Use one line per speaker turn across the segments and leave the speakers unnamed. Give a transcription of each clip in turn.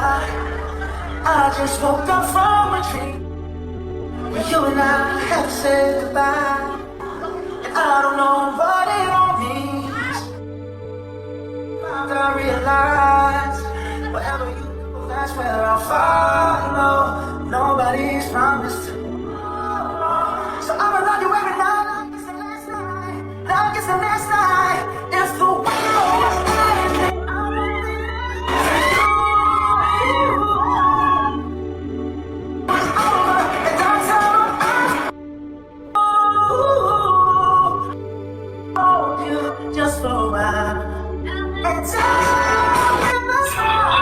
I just woke up from a dream where you and I had said goodbye, and I don't know what it all means. But I realize wherever you go, that's where I'll follow. Nobody's promised tomorrow, so I'ma love you every night like it's the last night, like it's the last night. If the world was ending, I would be just for a while and tell me the song.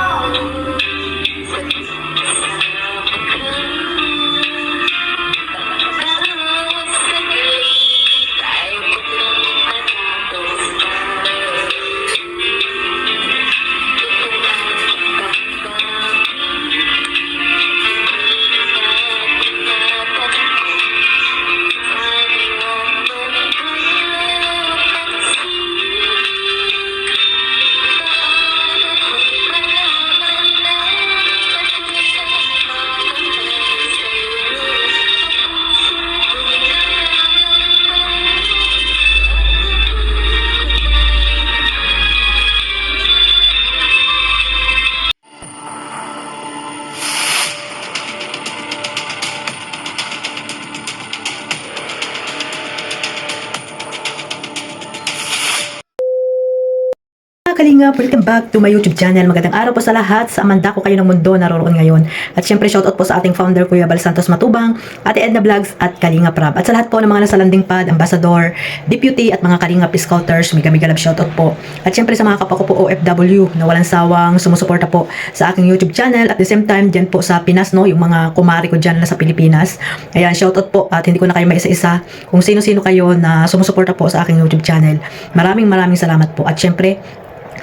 Kalinga, welcome back to my YouTube channel. Magandang araw po sa lahat sa amanda ko kayo ng mundo naroroon ngayon. At syempre shoutout po sa ating founder Kuya Bal Santos Matubang, Ate Edna Vlogs at Kalinga Prab. At sa lahat po ng mga nasa landing pad, ambassador, deputy at mga Kalinga Scouters, miga-miga love shoutout po. At syempre sa mga kapwa ko po OFW na walang sawang sumusuporta po sa aking YouTube channel. At the same time dyan po sa Pinas, no, yung mga kumari ko dyan na sa Pilipinas. Ayan, shoutout po at hindi ko na kayo maisa-isa kung sino-sino kayo na sumusuporta po sa aking YouTube channel. Maraming salamat po. At syempre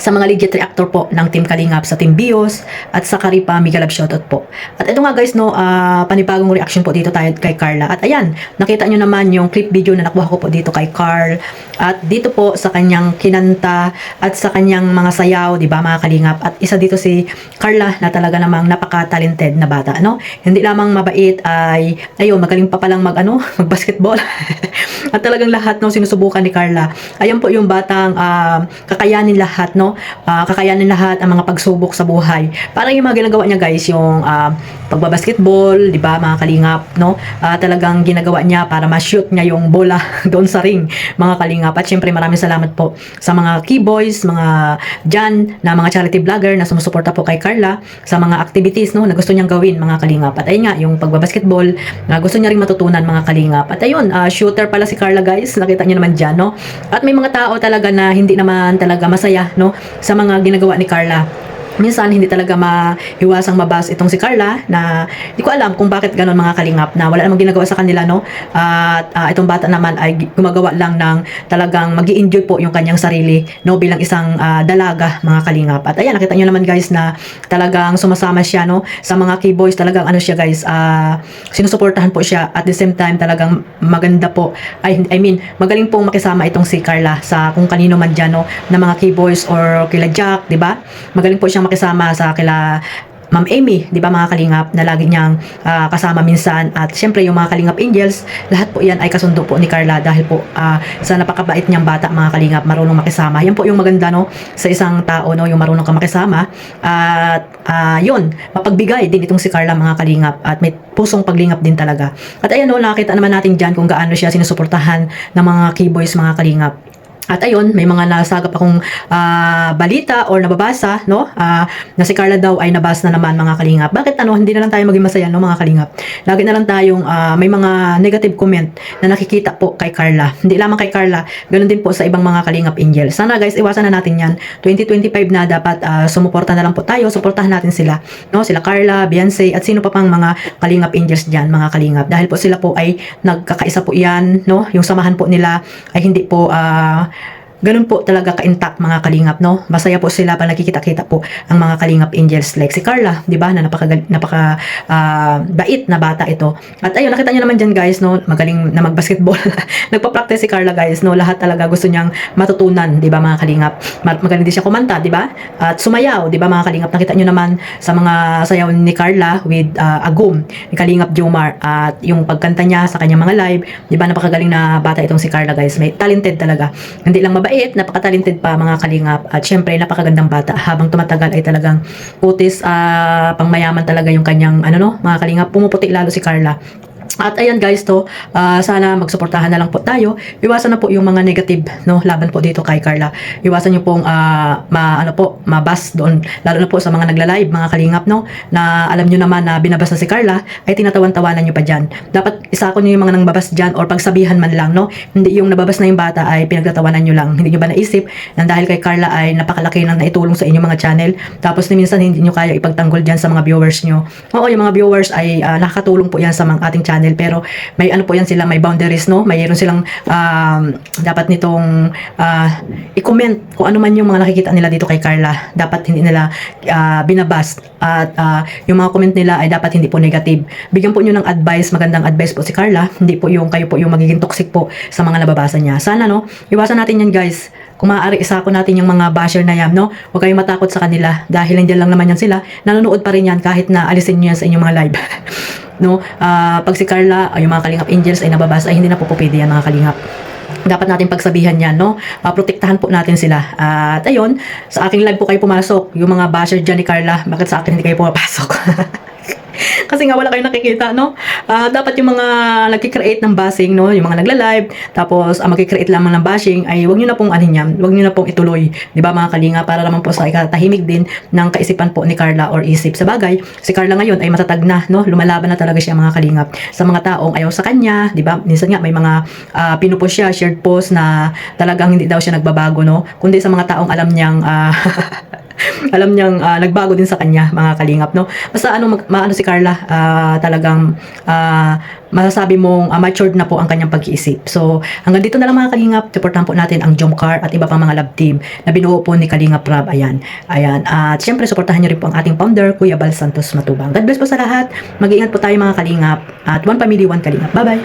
sa mga legit reactor po ng Team Kalingap, sa Team Bios at sa Karipa, mega love shoutout po. At ito nga guys, no, panibagong reaction po dito tayo kay Carla. At ayan, nakita nyo naman yung clip video na nakuha ko po dito kay Carl. At dito po sa kanyang kinanta at sa kanyang mga sayaw, di ba mga Kalingap? At isa dito si Carla na talaga namang napaka-talented na bata, no? Hindi lamang mabait ay, ayun, magaling pa palang mag-basketball. At talagang lahat, no, sinusubukan ni Carla. Ayan po yung batang kakayanin lahat, no? Kakayanin lahat ang mga pagsubok sa buhay. Parang yung mga ginagawa niya guys, yung pagbabasketball, di ba mga Kalingap, no? Talagang ginagawa niya para ma-shoot niya yung bola doon sa ring, mga Kalingap. At syempre maraming salamat po sa mga keyboys, mga dyan na mga charity vlogger na sumusuporta po kay Carla sa mga activities, no, na gusto niyang gawin, mga Kalingap. At ayun nga, yung pagbabasketball na gusto niya rin matutunan, mga Kalingap. At ayun, shooter pala si Carla guys, nakita niyo naman dyan, no? At may mga tao talaga na hindi naman talaga masaya, no, sa mga ginagawa ni Carla. Minsan hindi talaga mahiwasang mabas itong si Carla na hindi ko alam kung bakit ganon, mga Kalingap, na wala namang ginagawa sa kanila, no? At itong bata naman ay gumagawa lang ng talagang magi-enjoy po yung kanyang sarili, no, bilang isang dalaga, mga Kalingap. At ayan, nakita nyo naman guys na talagang sumasama siya, no, sa mga keyboys. Talagang ano siya guys, sinusuportahan po siya. At the same time talagang maganda po, I mean magaling pong makisama itong si Carla sa kung kanino man dyan, no, na mga keyboys or kila Jack, di ba? Magaling po siyang makisama sa kila Ma'am Amy, di ba mga Kalingap, na lagi niyang kasama minsan. At syempre yung mga Kalingap Angels, lahat po yan ay kasundo po ni Carla dahil po sa napakabait niyang bata, mga Kalingap, marunong makisama. Yan po yung maganda, no, sa isang tao, no, yung marunong ka makisama. At yun, mapagbigay din itong si Carla, mga Kalingap, at may pusong paglingap din talaga. At ayan, no, nakita naman natin dyan kung gaano siya sinusuportahan ng mga keyboys, mga Kalingap. At ayun, may mga nasagap akong balita or nababasa, no, na si Carla daw ay nabas na naman, mga Kalingap. Bakit ano, hindi na lang tayo maging masaya, no, mga Kalingap? Lagi na lang tayong may mga negative comment na nakikita po kay Carla. Hindi lamang kay Carla, ganoon din po sa ibang mga Kalingap Angel. Sana guys, iwasan na natin yan. 2025 na, dapat sumuporta na lang po tayo, suportahan natin sila, no, sila Carla, Beyonce, at sino pa pang mga Kalingap Angels dyan, mga Kalingap. Dahil po sila po ay nagkakaisa po yan, no, yung samahan po nila ay hindi po ganun po talaga ka-intact mga kalingap, no? Masaya po sila pag nakikita-kita po ang mga kalingap angels like si Carla, di ba? Na bait na bata ito. At ayun, nakita niyo naman dyan guys, no? Magaling na mag-basketball. Nagpa-practice si Carla guys, no? Lahat talaga gusto niyang matutunan, di ba mga kalingap? Magaling din siya kumanta, di ba? At sumayaw, di ba mga kalingap? Nakita niyo naman sa mga sayaw ni Carla with Agum, ni Kalingap Jomar, at yung pagkanta niya sa kanyang mga live, di ba? Napakagaling na bata itong si Carla guys. May talented talaga. Hindi lang mabait, napaka-talented pa mga kalingap, at syempre napakagandang bata. Habang tumatagal ay talagang kutis, pangmayaman talaga yung kanyang mga kalingap, pumuputi lalo si Carla. At ayan guys, sana magsuportahan na lang po tayo. Iwasan na po yung mga negative, no, laban po dito kay Carla. Iwasan niyo pong mabas doon, lalo na po sa mga nagla-live, mga kalingap, no, na alam niyo naman na binabas na si Carla, ay tinatawan-tawanan niyo pa diyan. Dapat isako niyo yung mga nangbabas diyan or pagsabihan man lang, no. Hindi yung nababas na yung bata ay pinagtatawanan niyo lang. Hindi niyo ba naisip na dahil kay Carla ay napakalaki ng naitulong sa inyong mga channel, tapos ni minsan hindi niyo kaya ipagtanggol diyan sa mga viewers niyo. Oo, yung mga viewers ay nakakatulong po yan sa mga ating channel, pero may po yan sila, may boundaries, no. Mayroon silang dapat nitong i-comment kung ano man yung mga nakikita nila dito kay Carla. Dapat hindi nila binabas, at yung mga comment nila ay dapat hindi po negative. Bigyan po niyo ng advice, magandang advice po si Carla, hindi po yung kayo po yung magiging toxic po sa mga nababasa niya. Sana, no, iwasan natin yan guys. Kung maaari, isako natin yung mga basher na yan, no. Huwag kayong matakot sa kanila dahil nandiyan lang naman yan sila, nanonood pa rin yan kahit na alisin niyo yan sa inyong mga live. No, pag si Carla, yung mga kalingap angels ay nababasa, ay hindi na po pwede yan mga kalingap. Dapat natin pagsabihan yan, no. Protektahan po natin sila. At ayun, sa aking live po kayo pumasok. Yung mga basher dyan ni Carla, bakit sa akin hindi kayo pumapasok? Kasi nga wala kayong nakikita, no. Dapat yung mga nagki-create ng bashing, no, yung mga nagla-live, tapos magki-create lamang ng bashing, ay wag niyo na pong yan, wag niyo na pong ituloy, di ba mga kalinga, para naman po sa ikatahimik din ng kaisipan po ni Carla or isip. Sa bagay, si Carla ngayon ay matatag na, no, lumalaban na talaga siya mga kalingap sa mga taong ayaw sa kanya, di ba? Minsan nga may mga pinupost siya, shared post na talagang hindi daw siya nagbabago, no, kundi sa mga taong alam niyang nagbago din sa kanya mga kalingap, no. Basta maano si Carla, talagang masasabi mong matured na po ang kanyang pag-iisip. So hanggang dito na lang mga kalingap. Supportahan po natin ang Jomcar at iba pang mga love team na binuo po ni Kalingap Rob. Ayan. At syempre supportahan niyo rin po ang ating founder, Kuya Bal Santos Matubang. God bless po sa lahat. Mag-iingat po tayo mga kalingap. At one family, one kalingap. Bye bye.